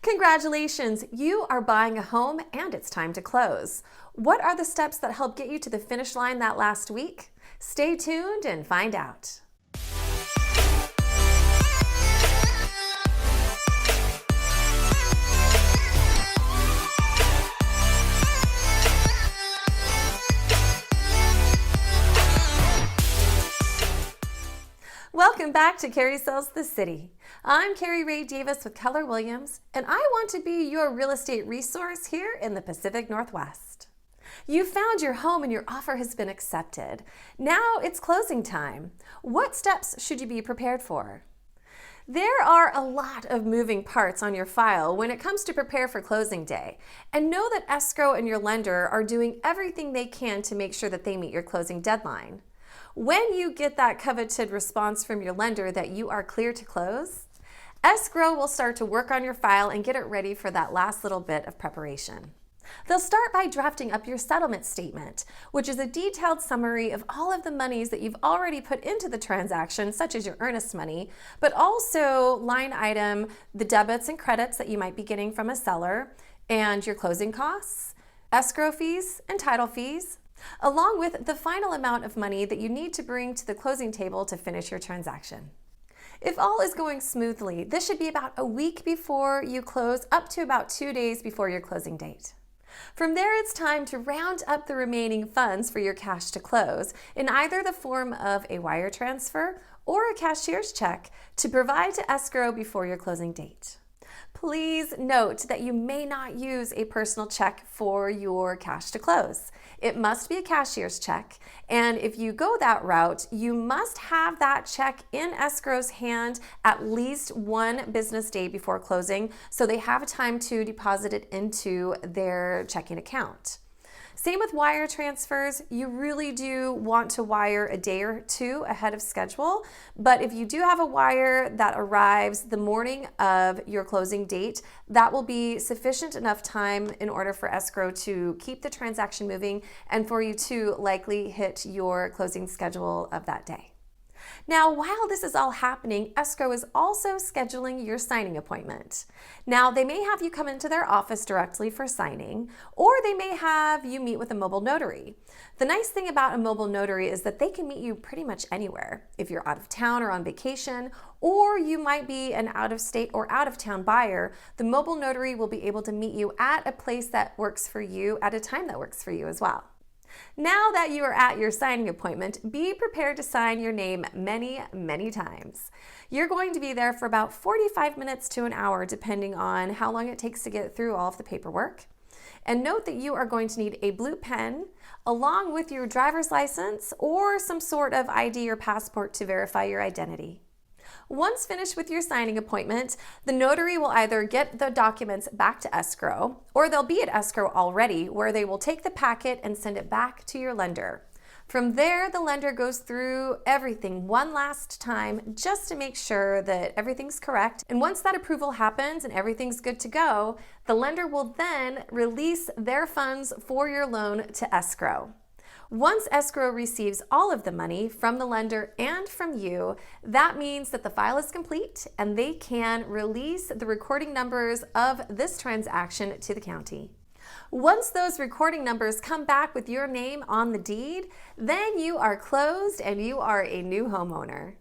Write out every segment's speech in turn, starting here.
Congratulations, you are buying a home and it's time to close. What are the steps that help get you to the finish line that last week? Stay tuned and find out. Welcome back to Kari Sells the City. I'm Kari Ray Davis with Keller Williams, and I want to be your real estate resource here in the Pacific Northwest. You found your home and your offer has been accepted. Now it's closing time. What steps should you be prepared for? There are a lot of moving parts on your file when it comes to prepare for closing day, and know that escrow and your lender are doing everything they can to make sure that they meet your closing deadline. When you get that coveted response from your lender that you are clear to close, escrow will start to work on your file and get it ready for that last little bit of preparation. They'll start by drafting up your settlement statement, which is a detailed summary of all of the monies that you've already put into the transaction, such as your earnest money, but also line item the debits and credits that you might be getting from a seller, and your closing costs, escrow fees, and title fees, along with the final amount of money that you need to bring to the closing table to finish your transaction. If all is going smoothly, this should be about a week before you close, up to about 2 days before your closing date. From there, it's time to round up the remaining funds for your cash to close in either the form of a wire transfer or a cashier's check to provide to escrow before your closing date. Please note that you may not use a personal check for your cash to close. It must be a cashier's check, and if you go that route, you must have that check in escrow's hand at least 1 business day before closing, so they have time to deposit it into their checking account. Same with wire transfers. You really do want to wire a day or two ahead of schedule, but if you do have a wire that arrives the morning of your closing date, that will be sufficient enough time in order for escrow to keep the transaction moving and for you to likely hit your closing schedule of that day. Now, while this is all happening, escrow is also scheduling your signing appointment. Now, they may have you come into their office directly for signing, or they may have you meet with a mobile notary. The nice thing about a mobile notary is that they can meet you pretty much anywhere. If you're out of town or on vacation, or you might be an out-of-state or out-of-town buyer, the mobile notary will be able to meet you at a place that works for you at a time that works for you as well. Now that you are at your signing appointment, be prepared to sign your name many, many times. You're going to be there for about 45 minutes to an hour, depending on how long it takes to get through all of the paperwork. And note that you are going to need a blue pen along with your driver's license or some sort of ID or passport to verify your identity. Once finished with your signing appointment, the notary will either get the documents back to escrow, or they'll be at escrow already, where they will take the packet and send it back to your lender. From there, the lender goes through everything one last time just to make sure that everything's correct. And once that approval happens and everything's good to go, the lender will then release their funds for your loan to escrow. Once escrow receives all of the money from the lender and from you, that means that the file is complete and they can release the recording numbers of this transaction to the county. Once those recording numbers come back with your name on the deed, then you are closed and you are a new homeowner.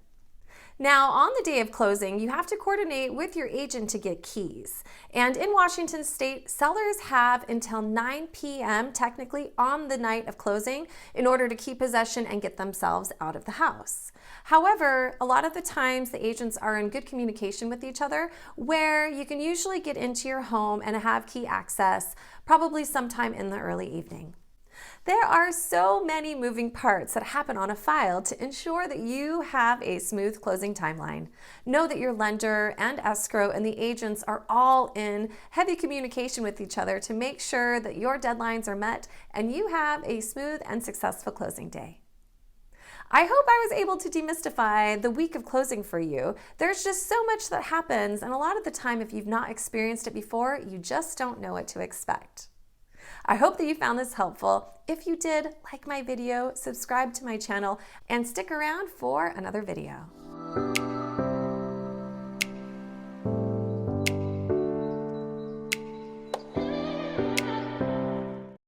Now, on the day of closing, you have to coordinate with your agent to get keys. And in Washington State, sellers have until 9 p.m. technically on the night of closing in order to keep possession and get themselves out of the house. However, a lot of the times the agents are in good communication with each other, where you can usually get into your home and have key access probably sometime in the early evening. There are so many moving parts that happen on a file to ensure that you have a smooth closing timeline. Know that your lender and escrow and the agents are all in heavy communication with each other to make sure that your deadlines are met and you have a smooth and successful closing day. I hope I was able to demystify the week of closing for you. There's just so much that happens, and a lot of the time, if you've not experienced it before, you just don't know what to expect. I hope that you found this helpful. If you did, like my video, subscribe to my channel, and stick around for another video.